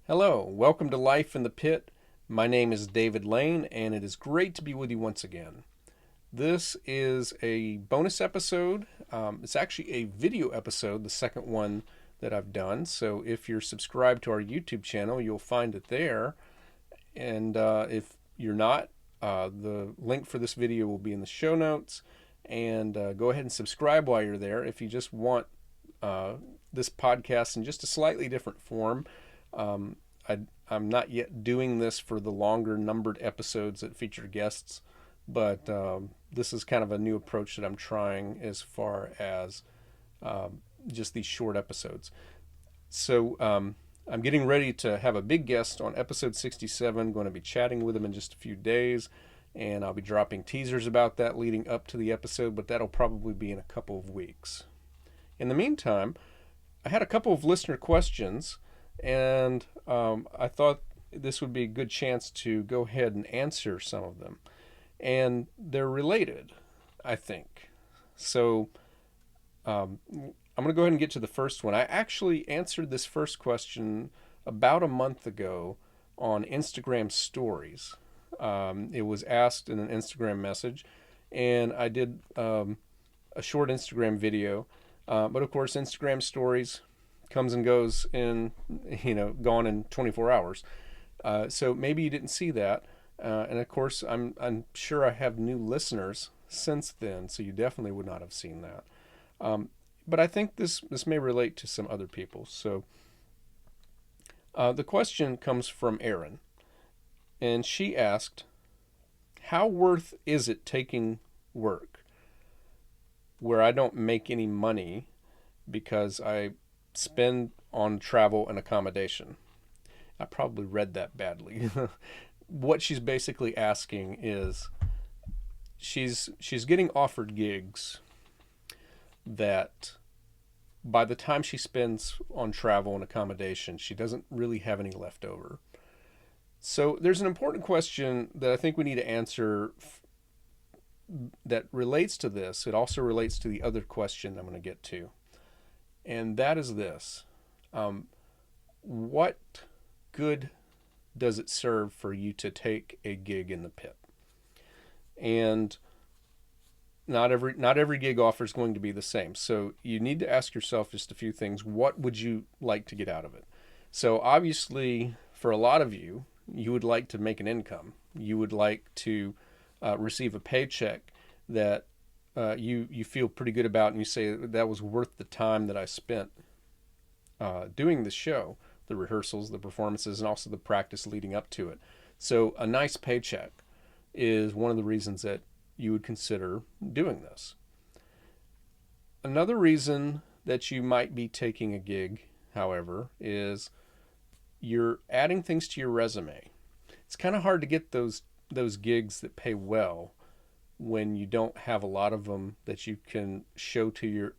Hello, welcome to Life in the Pit. My name is David Lane, and it is great to be with you once again. This is a bonus episode. It's actually a video episode, the second one that I've done. So if you're subscribed to our YouTube channel, you'll find it there. And if you're not, the link for this video will be in the show notes. And go ahead and subscribe while you're there. If you just want uh, this podcast in just a slightly different form, um, I'm not yet doing this for the longer numbered episodes that feature guests, but this is kind of a new approach that I'm trying as far as just these short episodes. So I'm getting ready to have a big guest on episode 67. Going to be chatting with him in just a few days, and I'll be dropping teasers about that leading up to the episode, but that'll probably be in a couple of weeks. In the meantime, I had a couple of listener questions, and I thought this would be a good chance to go ahead and answer some of them. And they're related, I think. So I'm going to go ahead and get to the first one. I actually answered this first question about a month ago on Instagram stories. It was asked in an Instagram message, and I did a short Instagram video. But of course, Instagram stories comes and goes in, gone in 24 hours. So maybe you didn't see that. And of course, I'm sure I have new listeners since then, so you definitely would not have seen that. But I think this may relate to some other people. So the question comes from Erin, and she asked, "How worth is it taking work where I don't make any money because I spend on travel and accommodation?" I probably read that badly. What she's basically asking is she's getting offered gigs that by the time she spends on travel and accommodation, she doesn't really have any left over. So there's an important question that I think we need to answer that relates to this. It also relates to the other question I'm going to get to. And that is this: what good does it serve for you to take a gig in the pit? And not every gig offer is going to be the same. So you need to ask yourself just a few things. What would you like to get out of it? So obviously, for a lot of you, you would like to make an income. You would like to receive a paycheck that you feel pretty good about, and you say that was worth the time that I spent doing the show, the rehearsals, the performances, and also the practice leading up to it. So a nice paycheck is one of the reasons that you would consider doing this. Another reason that you might be taking a gig, however, is you're adding things to your resume. It's kind of hard to get those gigs that pay well when you don't have a lot of them that you can show to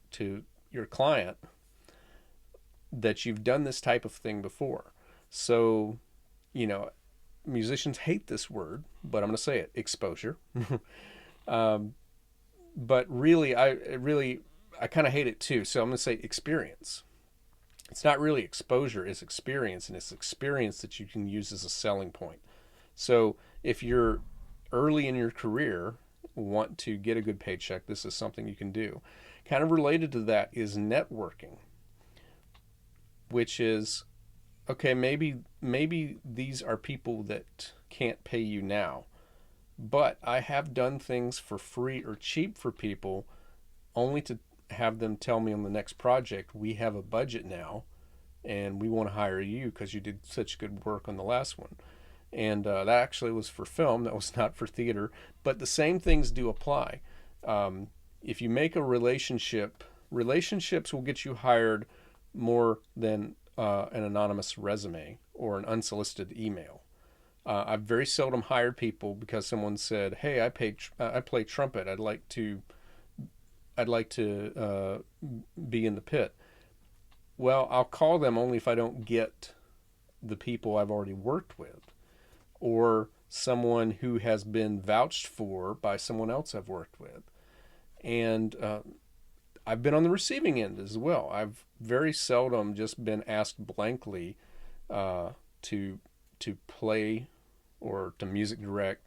your client that you've done this type of thing before. So, you know, musicians hate this word, but I'm going to say it: exposure. um, but I kind of hate it too. So I'm going to say experience. It's not really exposure; it's experience, and it's experience that you can use as a selling point. So if you're early in your career, want to get a good paycheck, this is something you can do. Kind of related to that is networking, which is, okay, maybe these are people that can't pay you now, but I have done things for free or cheap for people only to have them tell me on the next project, we have a budget now and we want to hire you because you did such good work on the last one. And that actually was for film, that was not for theater, but the same things do apply. If you make a relationship, relationships will get you hired more than an anonymous resume or an unsolicited email. I've very seldom hired people because someone said, "Hey, I play trumpet. I'd like to be in the pit." Well, I'll call them only if I don't get the people I've already worked with, or someone who has been vouched for by someone else I've worked with. And I've been on the receiving end as well. I've very seldom just been asked blankly, to play or to music direct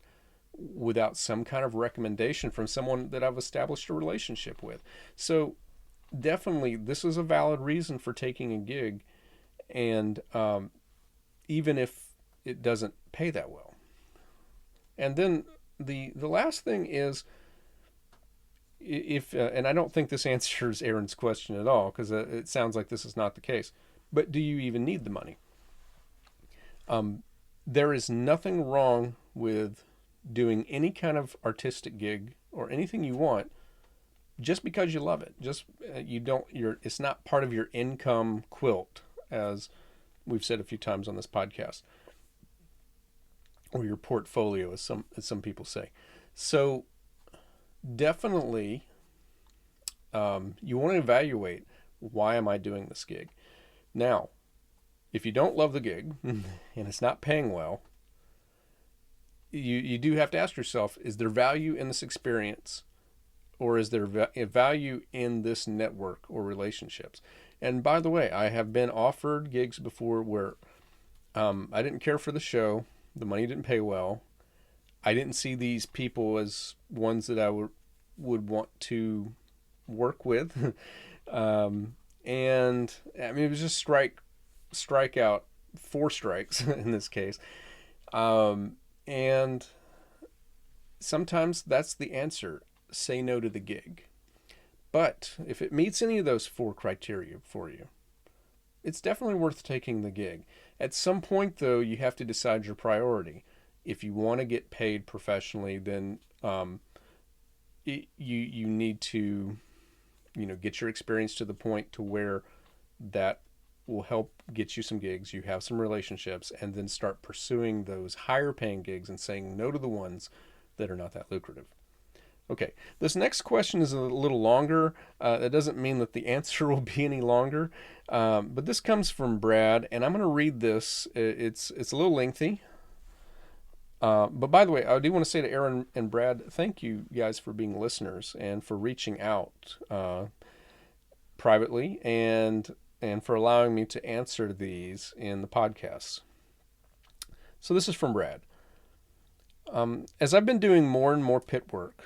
without some kind of recommendation from someone that I've established a relationship with. So definitely, this is a valid reason for taking a gig, and even if it doesn't pay that well. And then the last thing is, if and I don't think this answers Aaron's question at all, because it sounds like this is not the case. But do you even need the money? There is nothing wrong with doing any kind of artistic gig or anything you want just because you love it. Just you don't. It's not part of your income quilt, as we've said a few times on this podcast, or your portfolio, as some people say. So definitely, you want to evaluate, why am I doing this gig? Now, if you don't love the gig and it's not paying well, you do have to ask yourself, is there value in this experience, or is there value in this network or relationships? And by the way, I have been offered gigs before where I didn't care for the show, the money didn't pay well, I didn't see these people as ones that I would want to work with. And I mean, it was just strike out, 4 strikes in this case. And sometimes that's the answer. Say no to the gig. But if it meets any of those 4 criteria for you, it's definitely worth taking the gig. At some point, though, you have to decide your priority. If you want to get paid professionally, then you need to, get your experience to the point to where that will help get you some gigs, you have some relationships, and then start pursuing those higher paying gigs and saying no to the ones that are not that lucrative. Okay, this next question is a little longer. That doesn't mean that the answer will be any longer, but this comes from Brad, and I'm going to read this. It's a little lengthy. But by the way, I do want to say to Aaron and Brad, thank you guys for being listeners and for reaching out privately and for allowing me to answer these in the podcasts. So this is from Brad. As I've been doing more and more pit work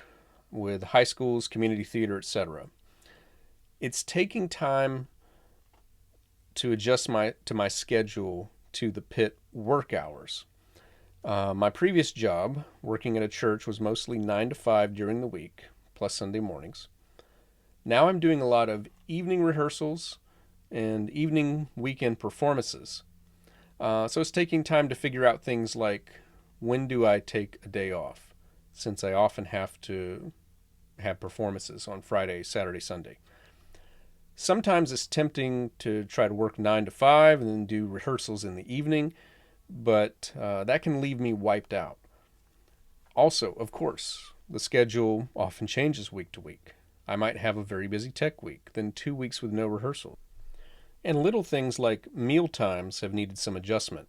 with high schools, community theater, etc., it's taking time to adjust to my schedule to the pit work hours. My previous job, working at a church, was mostly 9 to 5 during the week, plus Sunday mornings. Now I'm doing a lot of evening rehearsals and evening weekend performances. So it's taking time to figure out things like, when do I take a day off, since I often have to have performances on Friday, Saturday, Sunday. Sometimes it's tempting to try to work 9 to 5 and then do rehearsals in the evening, but that can leave me wiped out. Also, of course, the schedule often changes week to week. I might have a very busy tech week, then 2 weeks with no rehearsal. And little things like meal times have needed some adjustment.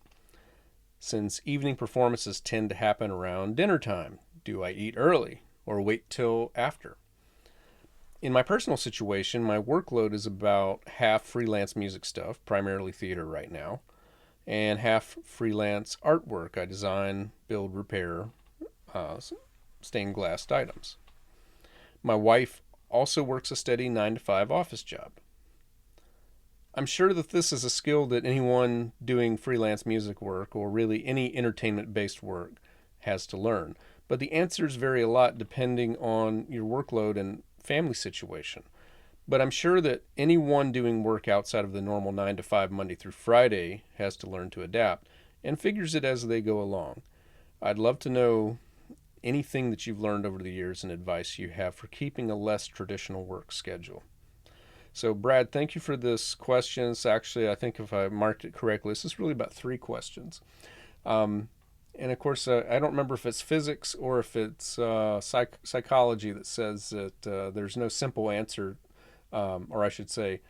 Since evening performances tend to happen around dinner time, do I eat early or wait till after? In my personal situation, my workload is about half freelance music stuff, primarily theater right now, and half freelance artwork. I design, build, repair stained glass items. My wife also works a steady 9 to 5 office job. I'm sure that this is a skill that anyone doing freelance music work, or really any entertainment-based work, has to learn. But the answers vary a lot depending on your workload and family situation. But I'm sure that anyone doing work outside of the normal 9 to 5 Monday through Friday has to learn to adapt and figures it as they go along. I'd love to know anything that you've learned over the years and advice you have for keeping a less traditional work schedule. So, Brad, thank you for this question. It's actually, I think if I marked it correctly, this is really about 3 questions. And of course, I don't remember if it's physics or if it's psychology that says that there's no simple answer, or I should say,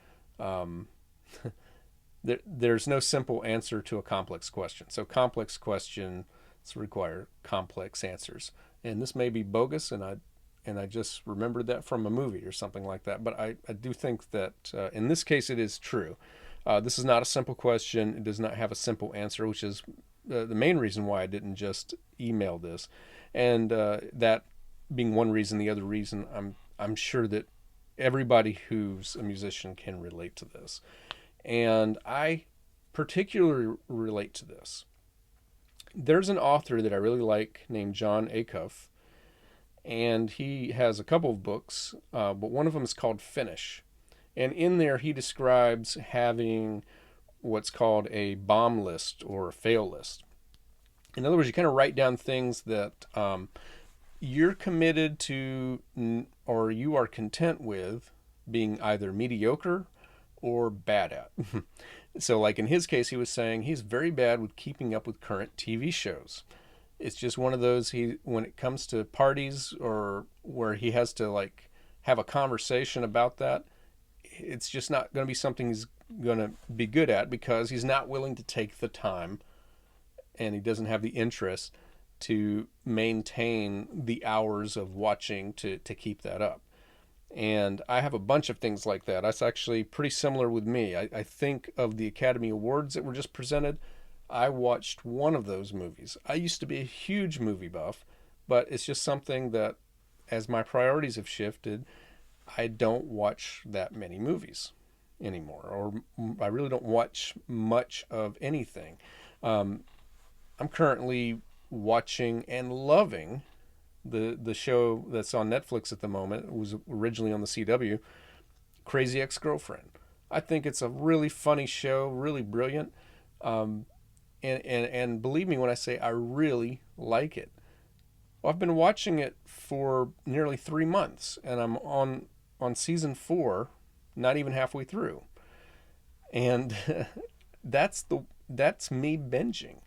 there's no simple answer to a complex question. So complex questions require complex answers. And this may be bogus, and I just remembered that from a movie or something like that. But I do think that in this case it is true. This is not a simple question. It does not have a simple answer, which is the main reason why I didn't just email this. And that being one reason, the other reason, I'm sure that everybody who's a musician can relate to this. And I particularly relate to this. There's an author that I really like named Jon Acuff, and he has a couple of books, but one of them is called Finish. And in there, he describes having what's called a bomb list or a fail list. In other words, you kind of write down things that you're committed to or you are content with being either mediocre or bad at. So, like in his case, he was saying he's very bad with keeping up with current TV shows. It's just one of those, when it comes to parties or where he has to like have a conversation about that, it's just not going to be something he's going to be good at because he's not willing to take the time and he doesn't have the interest to maintain the hours of watching to keep that up. And I have a bunch of things like that. That's actually pretty similar with me. I think of the Academy Awards that were just presented. I watched one of those movies. I used to be a huge movie buff, but it's just something that, as my priorities have shifted, I don't watch that many movies anymore, or I really don't watch much of anything. I'm currently watching and loving the show that's on Netflix at the moment. It was originally on the CW, Crazy Ex-Girlfriend. I think it's a really funny show, really brilliant. And believe me when I say I really like it. Well, I've been watching it for nearly 3 months, and I'm on season 4, not even halfway through. And that's me binging.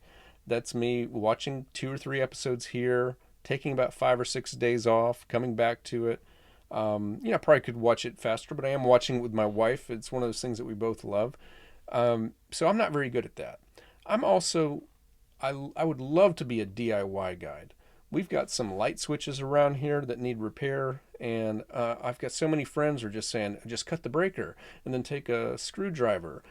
That's me watching 2 or 3 episodes here, taking about 5 or 6 days off, coming back to it. I probably could watch it faster, but I am watching it with my wife. It's one of those things that we both love. So I'm not very good at that. I'm also, I would love to be a DIY guide. We've got some light switches around here that need repair, and I've got so many friends who are just saying, just cut the breaker and then take a screwdriver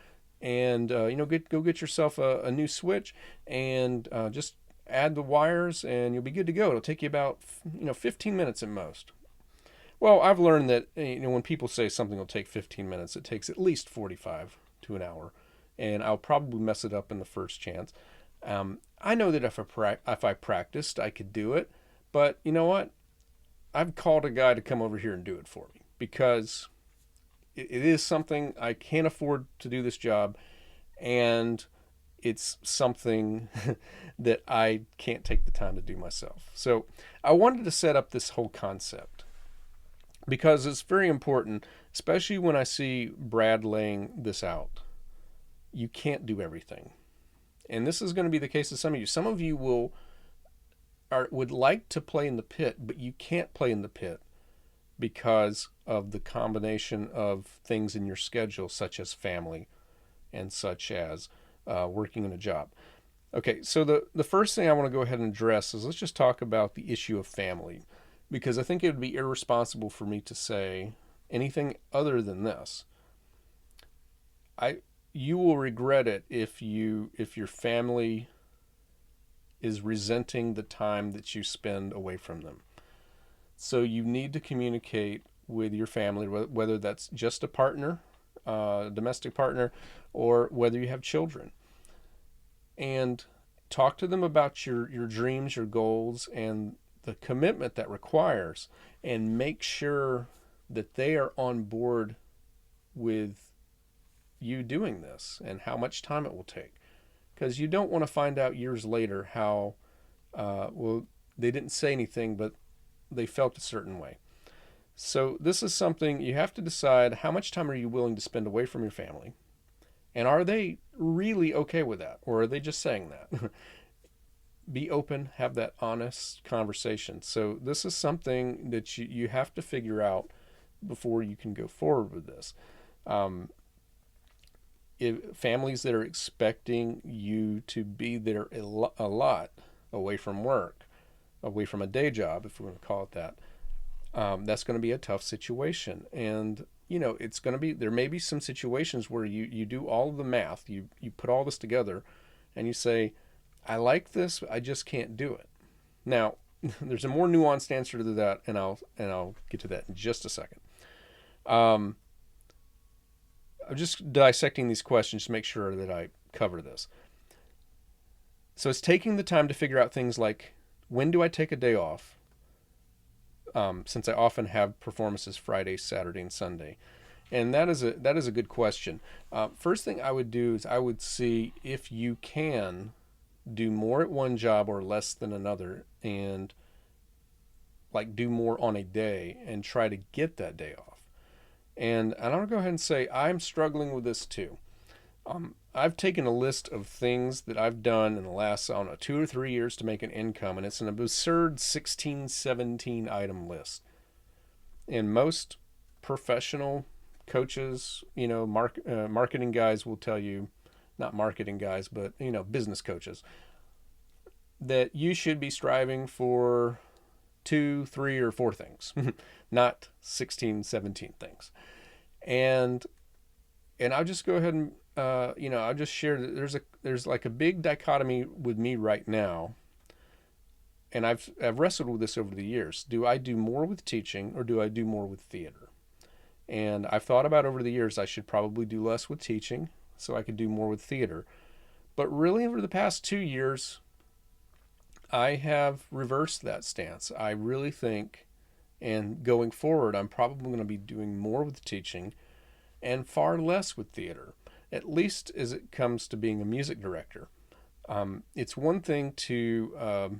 and go get yourself a new switch and just add the wires and you'll be good to go. It'll take you about 15 minutes at most. Well, I've learned that when people say something will take 15 minutes, it takes at least 45 to an hour, and I'll probably mess it up in the first chance. I know that if I practiced, I could do it, but you know what? I've called a guy to come over here and do it for me because it is something I can't afford to do this job, and it's something that I can't take the time to do myself. So I wanted to set up this whole concept because it's very important, especially when I see Brad laying this out. You can't do everything. And this is going to be the case of some of you. Some of you would like to play in the pit, but you can't play in the pit because of the combination of things in your schedule, such as family and such as working in a job. Okay, so the first thing I want to go ahead and address is let's just talk about the issue of family, because I think it would be irresponsible for me to say anything other than this. You will regret it if your family is resenting the time that you spend away from them. So you need to communicate with your family, whether that's just a partner, domestic partner, or whether you have children. And talk to them about your dreams, your goals, and the commitment that requires, and make sure that they are on board with you doing this and how much time it will take. Because you don't want to find out years later how, they didn't say anything, but they felt a certain way. So this is something you have to decide: how much time are you willing to spend away from your family? And are they really okay with that? Or are they just saying that? Be open, have that honest conversation. So this is something that you have to figure out before you can go forward with this. If families that are expecting you to be there a lot away from work, away from a day job, if we're going to call it that, that's going to be a tough situation. And it's going to be, there may be some situations where you do all of the math, you put all this together and you say, I like this, I just can't do it. Now, there's a more nuanced answer to that, and I'll get to that in just a second. Um, I'm just dissecting these questions to make sure that I cover this. So it's taking the time to figure out things like, when do I take a day off? Since I often have performances Friday, Saturday, and Sunday, and that is a good question. First thing I would do is I would see if you can do more at one job or less than another, and like do more on a day and try to get that day off. And I'll go ahead and say I'm struggling with this too. I've taken a list of things that I've done in the last, I don't know, 2 or 3 years to make an income, and it's an absurd 16, 17 item list. And most professional coaches, marketing guys will tell you, not marketing guys, but, business coaches, that you should be striving for 2, 3, or 4 things, not 16, 17 things. And I'll just go ahead and I'll just share that there's like a big dichotomy with me right now, and I've wrestled with this over the years. Do I do more with teaching or do I do more with theater? And I've thought about over the years I should probably do less with teaching so I could do more with theater. But really, over the past 2 years, I have reversed that stance. I really think, and going forward, I'm probably going to be doing more with teaching and far less with theater, at least as it comes to being a music director. It's one thing to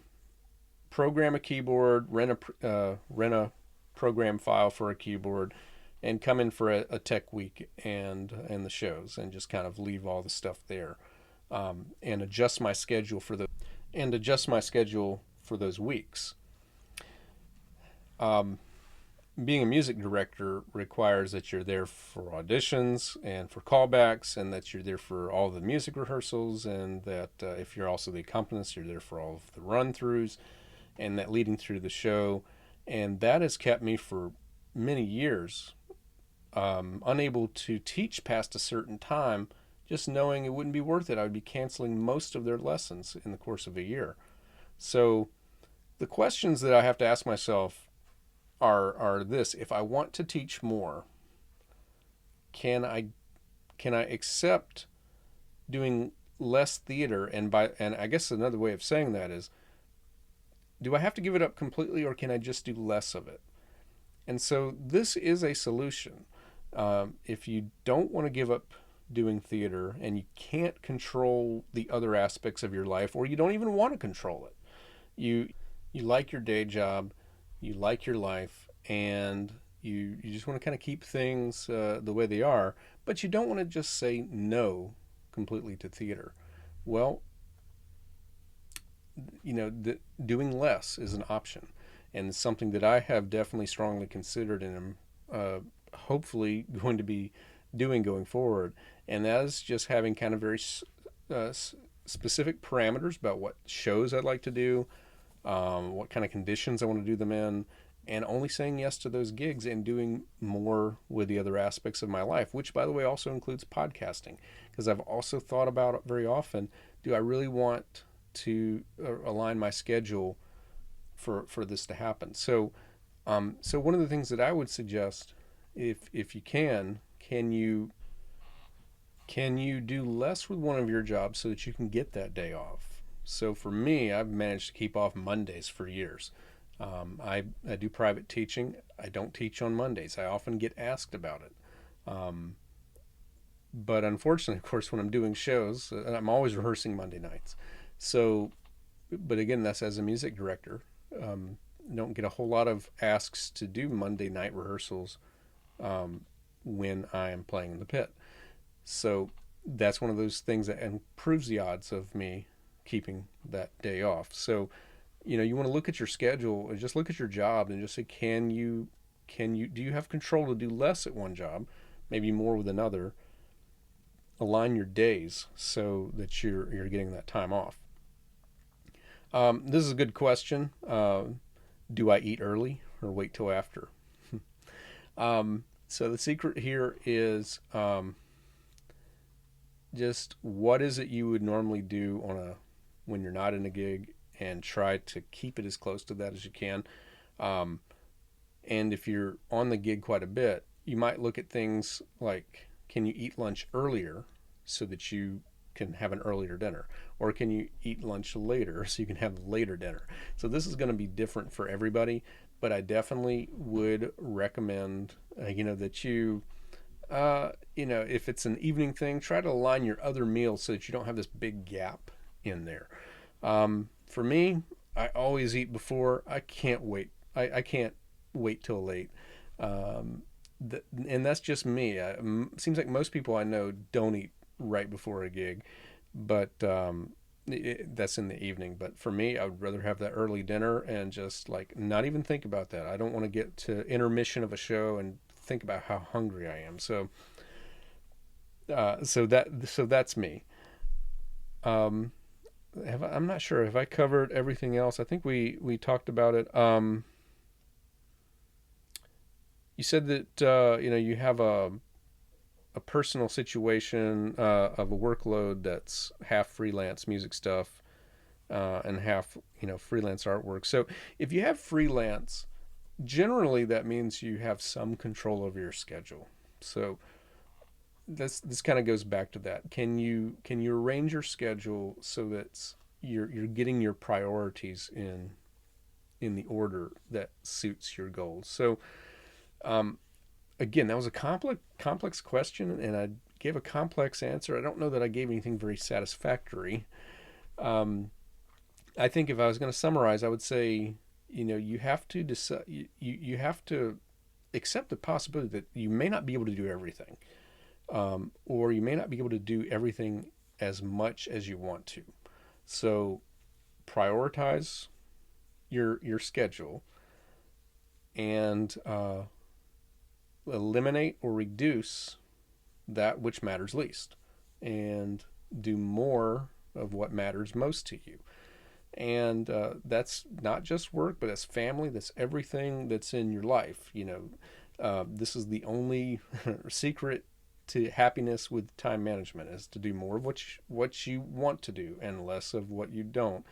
program a keyboard, rent a program file for a keyboard, and come in for a tech week and the shows, and just kind of leave all the stuff there, and adjust my schedule for those weeks. Being a music director requires that you're there for auditions and for callbacks, and that you're there for all the music rehearsals, and that if you're also the accompanist, you're there for all of the run-throughs, and that leading through the show. And that has kept me for many years unable to teach past a certain time, just knowing it wouldn't be worth it. I would be canceling most of their lessons in the course of a year. So the questions that I have to ask myself are this: if I want to teach more, can I accept doing less theater? And I guess another way of saying that is, do I have to give it up completely, or can I just do less of it? And so this is a solution. If you don't want to give up doing theater and you can't control the other aspects of your life, or you don't even want to control it, you like your day job, you like your life, and you just want to kind of keep things the way they are, but you don't want to just say no completely to theater. Well, doing less is an option, and it's something that I have definitely strongly considered, and am hopefully going to be doing going forward. And that is just having kind of very specific parameters about what shows I'd like to do, what kind of conditions I want to do them in, and only saying yes to those gigs and doing more with the other aspects of my life, which, by the way, also includes podcasting. Because I've also thought about it very often, do I really want to align my schedule for this to happen? So one of the things that I would suggest, if you can you do less with one of your jobs so that you can get that day off? So for me, I've managed to keep off Mondays for years. I do private teaching. I don't teach on Mondays. I often get asked about it. But unfortunately, of course, when I'm doing shows, I'm always rehearsing Monday nights. So, but again, that's as a music director. Don't get a whole lot of asks to do Monday night rehearsals when I am playing in the pit. So that's one of those things that improves the odds of me keeping that day off. So, you want to look at your schedule and just look at your job and just say, do you have control to do less at one job, maybe more with another? Align your days so that you're getting that time off. This is a good question. Do I eat early or wait till after? So the secret here is just what is it you would normally do on a when you're not in a gig, and try to keep it as close to that as you can. Um, and if you're on the gig quite a bit, you might look at things like, can you eat lunch earlier so that you can have an earlier dinner, or can you eat lunch later so you can have a later dinner? So this is going to be different for everybody, but I definitely would recommend that if it's an evening thing, try to align your other meals so that you don't have this big gap in there. For me, I always eat before. I can't wait. I can't wait till late. Um, and that's just me. Seems like most people I know don't eat right before a gig, but that's in the evening. But for me, I would rather have that early dinner and just like not even think about that. I don't want to get to intermission of a show and think about how hungry I am. So that's me. Um, I'm not sure if I covered everything else. I think we talked about it. You said that you have a personal situation of a workload that's half freelance music stuff and half freelance artwork. So if you have freelance, generally that means you have some control over your schedule. So this kind of goes back to that. Can you arrange your schedule so that you're getting your priorities in the order that suits your goals? So um, again, that was a complex question, and I gave a complex answer. I don't know that I gave anything very satisfactory. Um, I think if I was going to summarize, I would say, you have to decide, you have to accept the possibility that you may not be able to do everything, or you may not be able to do everything as much as you want to. So prioritize your schedule, and eliminate or reduce that which matters least, and do more of what matters most to you. And that's not just work, but that's family, that's everything that's in your life. This is the only secret to happiness with time management, is to do more of what you want to do and less of what you don't,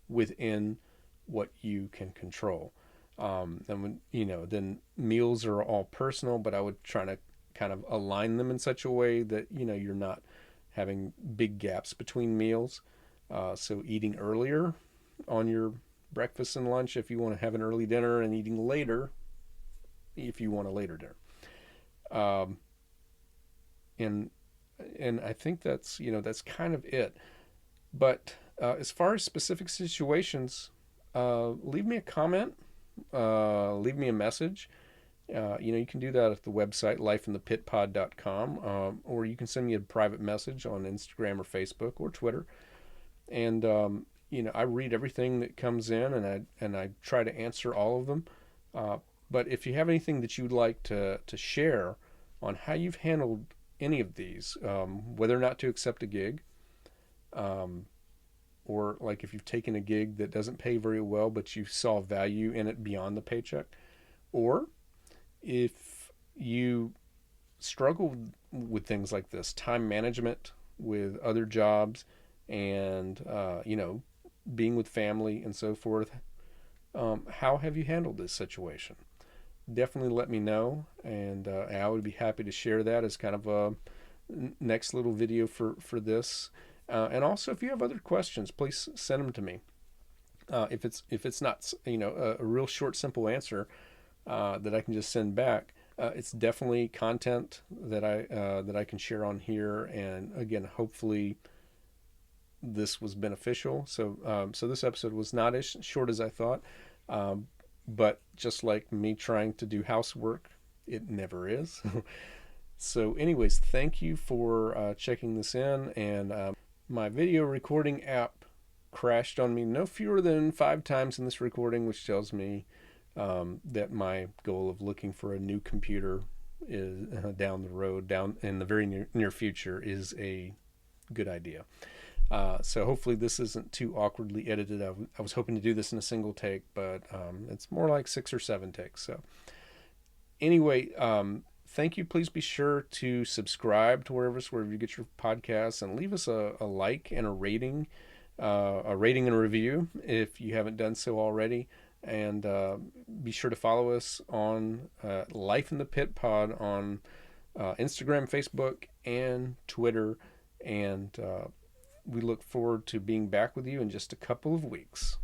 within what you can control. And then meals are all personal, but I would try to kind of align them in such a way that you're not having big gaps between meals. So eating earlier on your breakfast and lunch if you want to have an early dinner, and eating later if you want a later dinner. Um, and and I think that's kind of it. But as far as specific situations, leave me a comment, leave me a message. You can do that at the website lifeinthepitpod.com, or you can send me a private message on Instagram or Facebook or Twitter. And I read everything that comes in, and I try to answer all of them. But if you have anything that you'd like to share on how you've handled any of these, whether or not to accept a gig, um, or like if you've taken a gig that doesn't pay very well, but you saw value in it beyond the paycheck, or if you struggle with things like this, time management with other jobs, and being with family and so forth, how have you handled this situation? Definitely let me know, and I would be happy to share that as kind of a next little video for this. And also, if you have other questions, please send them to me. If it's not a real short, simple answer that I can just send back, it's definitely content that I can share on here. And again, hopefully this was beneficial. So this episode was not as short as I thought, but just like me trying to do housework, it never is. So anyways, thank you for checking this in. And my video recording app crashed on me no fewer than 5 times in this recording, which tells me that my goal of looking for a new computer is down the road, down in the very near future, is a good idea. So hopefully this isn't too awkwardly edited. I was hoping to do this in a single take, but it's more like 6 or 7 takes. So anyway, thank you. Please be sure to subscribe to wherever you get your podcasts, and leave us a like and a rating and a review if you haven't done so already. And be sure to follow us on Life in the Pit Pod on Instagram, Facebook, and Twitter. And we look forward to being back with you in just a couple of weeks.